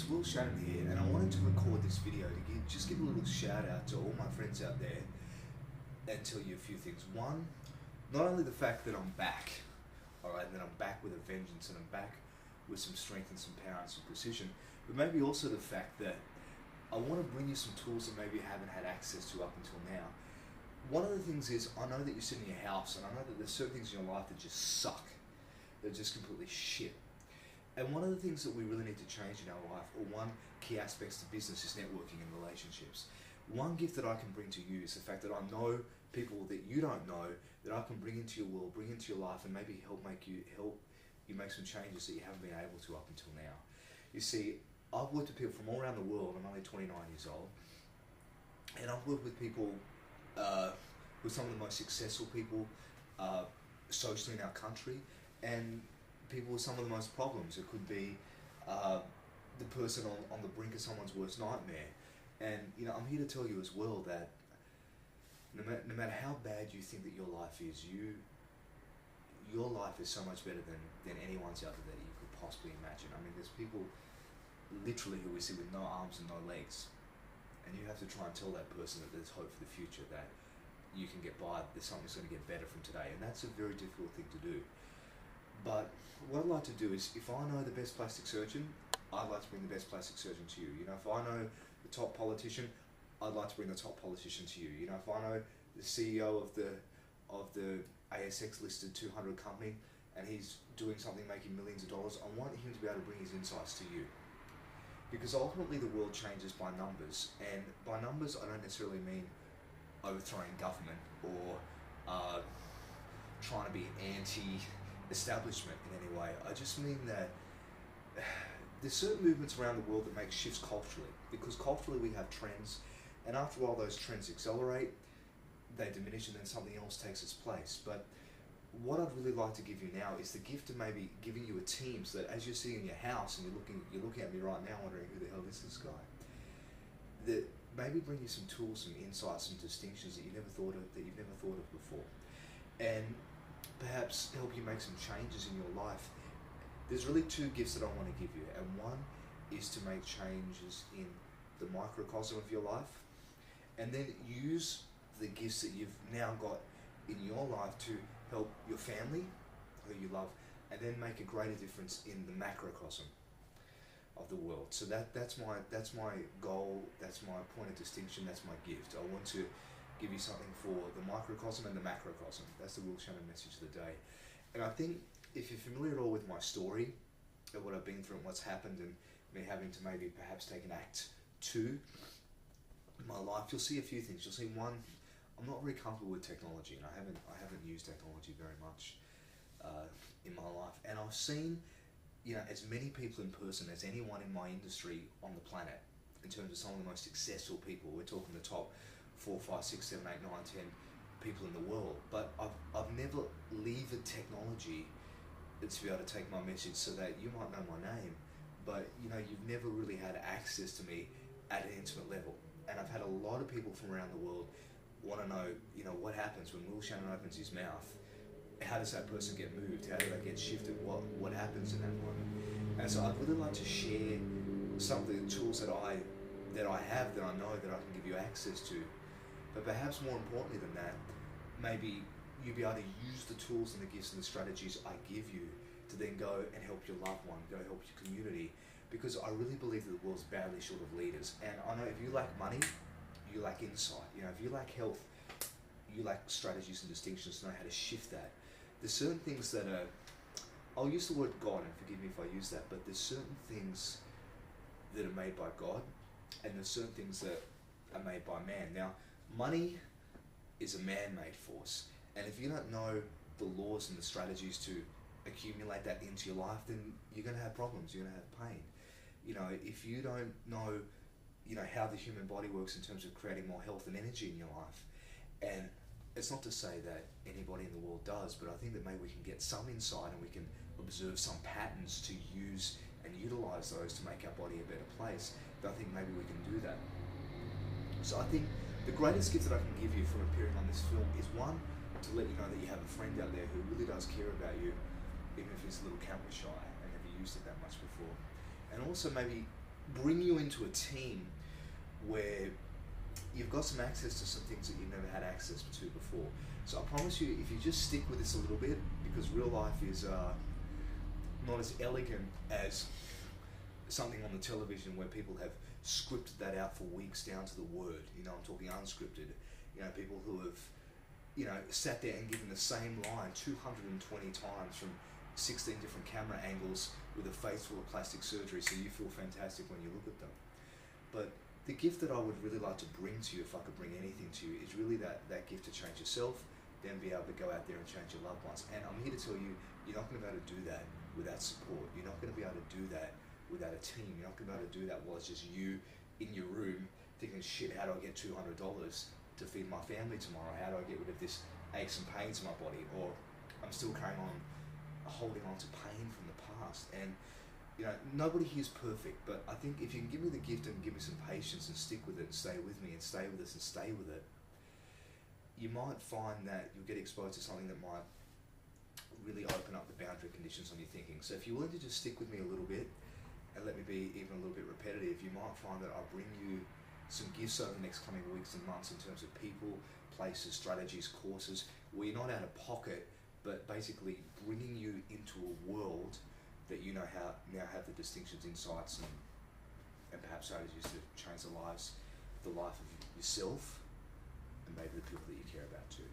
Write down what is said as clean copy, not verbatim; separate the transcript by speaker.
Speaker 1: it's Will Shannon here, and I wanted to record this video to give a little shout out to all my friends out there and tell you a few things. One, not only the fact that I'm back, alright, that I'm back with a vengeance and I'm back with some strength and some power and some precision, but maybe also the fact that I want to bring you some tools that maybe you haven't had access to up until now. One of the things is, I know that you're sitting in your house, and I know that there's certain things in your life that just suck. They're just completely shit. And one of the things that we really need to change in our life, or one key aspects to business, is networking and relationships. One gift that I can bring to you is the fact that I know people that you don't know, that I can bring into your world, bring into your life, and maybe help you make some changes that you haven't been able to up until now. You see, I've worked with people from all around the world. I'm only 29 years old, and I've worked with people, with some of the most successful people socially in our country, and people with some of the most problems. It could be the person on the brink of someone's worst nightmare. And I'm here to tell you as well that no matter how bad you think that your life is, your life is so much better than anyone's out there that you could possibly imagine. I mean, there's people literally who we see with no arms and no legs, and you have to try and tell that person that there's hope for the future, that you can get by, there's something that's going to get better from today, and that's a very difficult thing to do. But what I'd like to do is, if I know the best plastic surgeon, I'd like to bring the best plastic surgeon to you. If I know the top politician, I'd like to bring the top politician to you. If I know the CEO of the ASX listed 200 company, and he's doing something making millions of dollars, I want him to be able to bring his insights to you. Because ultimately the world changes by numbers, and by numbers I don't necessarily mean overthrowing government or trying to be anti-establishment in any way. I just mean that there's certain movements around the world that make shifts culturally, because culturally we have trends, and after a while those trends accelerate, they diminish, and then something else takes its place. But what I'd really like to give you now is the gift of maybe giving you a team, so that as you're sitting in your house and you're looking at me right now wondering who the hell is this guy, that maybe bring you some tools, some insights, some distinctions that you've never thought of before, and perhaps help you make some changes in your life. There's really two gifts that I want to give you, and one is to make changes in the microcosm of your life, and then use the gifts that you've now got in your life to help your family, who you love, and then make a greater difference in the macrocosm of the world. So that's my goal, that's my point of distinction, that's my gift. I want to give you something for the microcosm and the macrocosm. That's the Will Shannon message of the day. And I think if you're familiar at all with my story, and what I've been through and what's happened, and me having to maybe perhaps take an act 2 in my life, you'll see a few things. You'll see, one, I'm not very comfortable with technology, and I haven't used technology very much in my life. And I've seen, as many people in person as anyone in my industry on the planet, in terms of some of the most successful people. We're talking the top 4, 5, 6, 7, 8, 9, 10 people in the world. But I've never levered technology to be able to take my message, so that you might know my name, but you've never really had access to me at an intimate level. And I've had a lot of people from around the world want to know, what happens when Will Shannon opens his mouth. How does that person get moved? How do they get shifted? What happens in that moment? And so I'd really like to share some of the tools that I have, that I know that I can give you access to. But perhaps more importantly than that, maybe you'll be able to use the tools and the gifts and the strategies I give you to then go and help your loved one, go help your community. Because I really believe that the world's badly short of leaders. And I know if you lack money, you lack insight. If you lack health, you lack strategies and distinctions to know how to shift that. There's certain things that are, I'll use the word God, and forgive me if I use that, but there's certain things that are made by God, and there's certain things that are made by man. Now, money is a man-made force, and if you don't know the laws and the strategies to accumulate that into your life, then you're going to have problems, you're going to have pain. If you don't know how the human body works in terms of creating more health and energy in your life. And it's not to say that anybody in the world does, but I think that maybe we can get some insight, and we can observe some patterns to use and utilize those to make our body a better place. But I think maybe we can do that. So I think the greatest gift that I can give you from appearing on this film is, one, to let you know that you have a friend out there who really does care about you, even if he's a little camera shy and never used it that much before. And also maybe bring you into a team where you've got some access to some things that you've never had access to before. So I promise you, if you just stick with this a little bit, because real life is not as elegant as something on the television where people have scripted that out for weeks down to the word. You know, I'm talking unscripted. You know, people who have, you know, sat there and given the same line 220 times from 16 different camera angles with a face full of plastic surgery, so you feel fantastic when you look at them. But the gift that I would really like to bring to you, if I could bring anything to you, is really that gift to change yourself, then be able to go out there and change your loved ones. And I'm here to tell you, you're not going to be able to do that without support. You're not going to be able to do that without a team. You're not going to be able to do that while it's just you in your room thinking, shit, how do I get $200 to feed my family tomorrow? How do I get rid of this aches and pains in my body? Or I'm still carrying on, holding on to pain from the past. And you know, nobody here is perfect, but I think if you can give me the gift and give me some patience and stick with it and stay with me and stay with us and stay with it, you might find that you'll get exposed to something that might really open up the boundary conditions on your thinking. So if you're willing to just stick with me a little bit and let me be even a little bit repetitive, you might find that I'll bring you some gifts over the next coming weeks and months in terms of people, places, strategies, courses, where you're not out of pocket, but basically bringing you into a world that you know how now have the distinctions, insights, and perhaps strategies to change the life of yourself and maybe the people that you care about too.